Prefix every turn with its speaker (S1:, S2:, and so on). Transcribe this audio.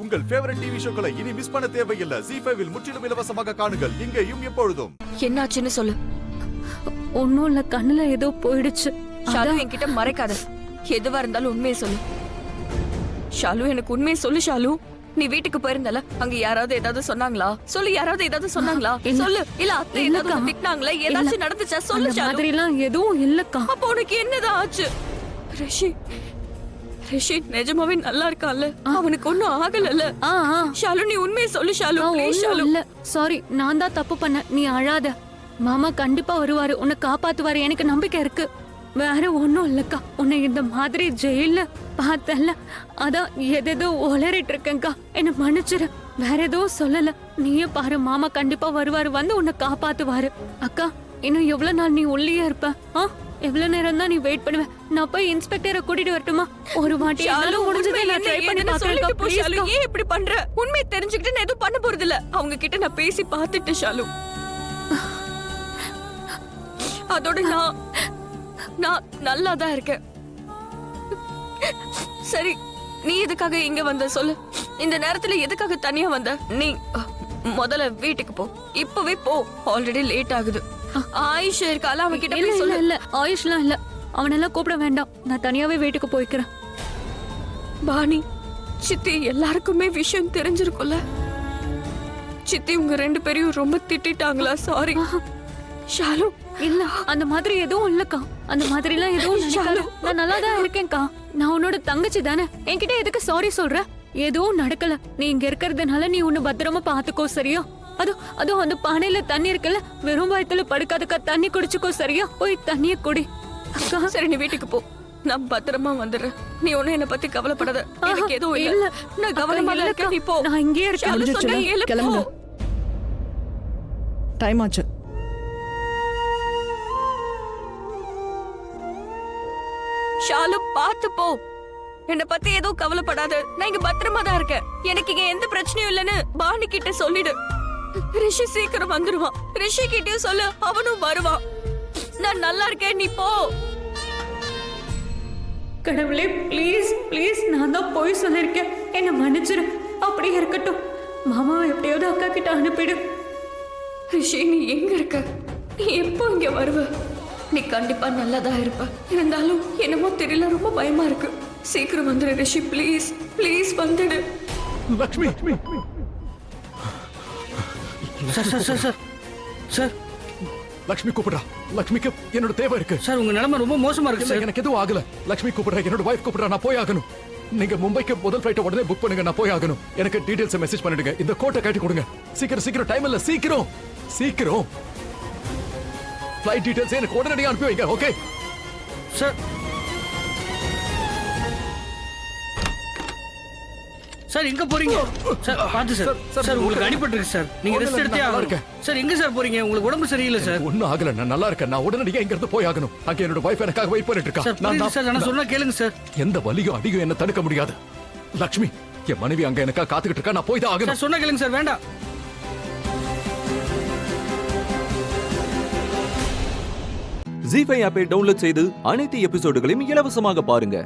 S1: உங்கள் favourite TV ஷோக்களை இனி miss பண்ண தேவையில்லை. ZEE5 இல் முற்றிலும் இலவசமாக காணுங்கள், இங்கேயும் எப்பொழுதும்.
S2: என்னாச்சுன்னு சொல்லு.
S3: ஒன்னும் இல்ல, கண்ணுல ஏதோ போயிடுச்சு.
S2: ஷாலு, என்கிட்ட மறைக்காத. எதுவா இருந்தாலும் உண்மையை சொல்லு. ஷாலு, எனக்கு உண்மையை சொல்லு. ஷாலு, நீ வீட்டுக்கு போயிருந்தல, அங்க யாராவது ஏதாவது சொன்னாங்களா? சொல்லு, யாராவது ஏதாவது சொன்னாங்களா? சொல்லு. இல்ல அத்தை ஏதாவது திட்டினாங்களா? ஏதாச்சும் நடந்துச்சா? சொல்லு ஷாலு.
S3: மாதிரி எல்லாம் எதுவும் இல்லக்கா.
S2: அப்ப உனக்கு என்னதான் ஆச்சு? ரிஷி நிஜமாவே நல்லா இருக்கான்ல? அவனுக்கு ஒண்ணும் ஆகலல்ல? ஷாலு, நீ உண்மையை சொல்லு ஷாலு. ப்ளீஸ் ஷாலு.
S3: இல்ல சாரி, நான் தான் தப்பு பண்ண. நீ அழாத. மாமா கண்டிப்பா வருவாரு, உன்னை காப்பாத்துவாரு. எனக்கு நம்பிக்கை இருக்கு. வேற ஒண்ணும் இல்லக்கா. உன்னை இந்த மாதிரி ஜெயில பார்த்தல, அதான் எதோ உளறிட்டு இருக்கேன்க்கா. என்ன மன்னிச்சிரு. வேற எதுவும் சொல்லல. நீயே பாரு, மாமா கண்டிப்பா வருவாரு, வந்து உன்னை காப்பாத்துவாரு. அக்கா, இன்னும் எவ்வளவு நாள் நீ உள்ளே இருப்ப? எவ்வளவு நேரம் தான் நீ வெயிட் பண்ணுவ? நான் போய் இன்ஸ்பெக்டரை கூட்டிட்டு வரட்டுமா? ஒரு வாட்டி என்னால முடிஞ்சதை நான் ட்ரை பண்ணி பார்க்கறேன். ப்ளீஸ்
S2: ஷாலு, ஏன் இப்படி பண்ற? உண்மை தெரிஞ்சுக்கிட்டு நான் எதுவும் பண்ண போறது இல்ல. அவங்க கிட்ட நான் பேசி பார்த்துட்டு ஷாலு. அதோட நான் நல்லா தான் இருக்கேன். சரி, நீ எதுக்காக இங்க வந்த சொல்லு. இந்த நேரத்துல எதுக்காக தனியா வந்த? நீ முதல்ல வீட்டுக்கு போ. இப்பவே போ. ஆல்ரெடி லேட் ஆகுது. ஆயுஷ் இருக்கால, அவன் கிட்ட போய் சொல்லு.
S3: இல்ல ஆயுஷ்லாம் இல்ல, அவனெல்லாம் கூப்பிட வேண்டாம். நான் தனியாவே வீட்டுக்கு போய்க்கிறேன்.
S2: பாணி, சித்தி எல்லாருக்குமே விஷயம் தெரிஞ்சிருக்கும்ல. சித்தி உங்க ரெண்டு பேரையும் ரொம்ப திட்டாங்களா? சாரி ஷாலு.
S3: இல்ல, அந்த மாதிரி எதுவும் இல்லக்கா. அந்த மாதிரி எல்லாம் எதுவும் நடக்காது. நான் நல்லா தான் இருக்கேன்க்கா. நான் உன்னோட தங்கச்சி தானே. என்கிட்ட எதுக்கு சாரி சொல்ற? எதுவும் நடக்கல. நீ இங்க இருக்கிறதுனால நீ உன்னை பத்திரமா பாத்துக்கோ, சரியா? அதுவும் அந்த பானையில தண்ணி இருக்குல்ல, வெறும் வயித்துல படுக்காதக்கா. தண்ணி குடிச்சுக்கோ, சரியா? போய் தண்ணிய குடி அக்கா.
S2: சரி, நீ வீட்டுக்கு போ. நான் பத்திரமா வந்துடுறேன். நீ ஒண்ணு என்ன பத்தி கவலைப்படாத. எனக்கு எதுவும் இல்ல. நான் கவனமா இருக்கேன். நீ போ.
S3: நான் இங்கேயே இருக்கேன்.
S4: கிளம்புங்க. டைம் ஆச்சு.
S2: ஷாலு, பாத்து போ. என்ன பத்தி எதுவும் கவலைப்படாத. நான் இங்க பத்திரமா தான் இருக்கேன். எனக்கு இங்க எந்த பிரச்சனையும் இல்லைன்னு பாணி கிட்ட சொல்லிடு. ரிஷி சீக்கிரம் வந்துருவான். ரிஷி கிட்டயும் சொல்லு, அவனும் வருவான். நான் நல்லா இருக்கேன், நீ போ.
S3: கடவுளே, ப்ளீஸ் ப்ளீஸ், நான் தான் போய் சொல்லிருக்கேன். என்ன மன்னிச்சிரு. அப்படியே இருக்கட்டும். மாமாவை எப்படியாவது அக்கா கிட்ட அனுப்பிடு.
S2: ரிஷி, நீ எங்க இருக்க? நீ எப்போ இங்க வருவ? நீ கண்டிப்பா நல்லாதான் இருப்ப. இருந்தாலும் என்னமோ தெரியல, ரொம்ப பயமா இருக்கு. சீக்கிரம் வந்துடு ரிஷி, ப்ளீஸ் ப்ளீஸ் வந்துடு.
S1: லக்ஷ்மி.
S5: சார்
S1: லக்ஷ்மி கூப்பிடுறா. லக்ஷ்மிக்கு என்னோட தேவை இருக்கு.
S5: சார், உங்க நிலைமை ரொம்ப மோசமா இருக்கு சார்.
S1: எனக்கு எதுவும் ஆகல. லக்ஷ்மி கூப்பிடுறா. என்னோட வைஃப் கூப்பிடுறா. நான் போய் ஆகணும். நீங்க மும்பைக்கு முதல் ஃபிளைட் உடனே புக் பண்ணுங்க. நான் போய் ஆகணும். எனக்கு டீடைல்ஸ் மெசேஜ் பண்ணிடுங்க. இந்த கோட்டை காட்டி கொடுங்க. சீக்கிரம். டைம் இல்ல. சீக்கிரம். ஃபிளைட் டீடைல்ஸ் எனக்கு உடனடியாக அனுப்பி வைங்க. Okay
S5: sir. சார், எங்க போறீங்க? சார், பாத்து சார். சார், உங்களுக்கு அடிபட்டிருக்கு சார். நீங்க ரெஸ்ட் எடுத்தே ஆகணும். சார், எங்க சார் போறீங்க? உங்களுக்கு உடம்பு சரியில்லை சார்.
S1: ஒண்ணும் ஆகல. நான் நல்லா இருக்கேன். நான் உடனடியாக இங்க இருந்து போய் ஆகணும். அங்க என்னோட வைஃப் எனக்காக வெயிட் பண்ணிட்டு இருக்கா.
S5: நான் சொன்னா கேளுங்க சார்.
S1: எந்த வலியும் அடியும் என்ன தடுக்க முடியாது. லக்ஷ்மி, என் மனைவி அங்க எனக்காக காத்துக்கிட்டு இருக்கா. நான் போய் தான் ஆகணும்.
S5: சொன்னா கேளுங்க சார். வேண்டாம்.
S6: ZEE5 ஆப்பை டவுன்லோட் செய்து அனைத்து எபிசோடுகளையும் இலவசமாக பாருங்க.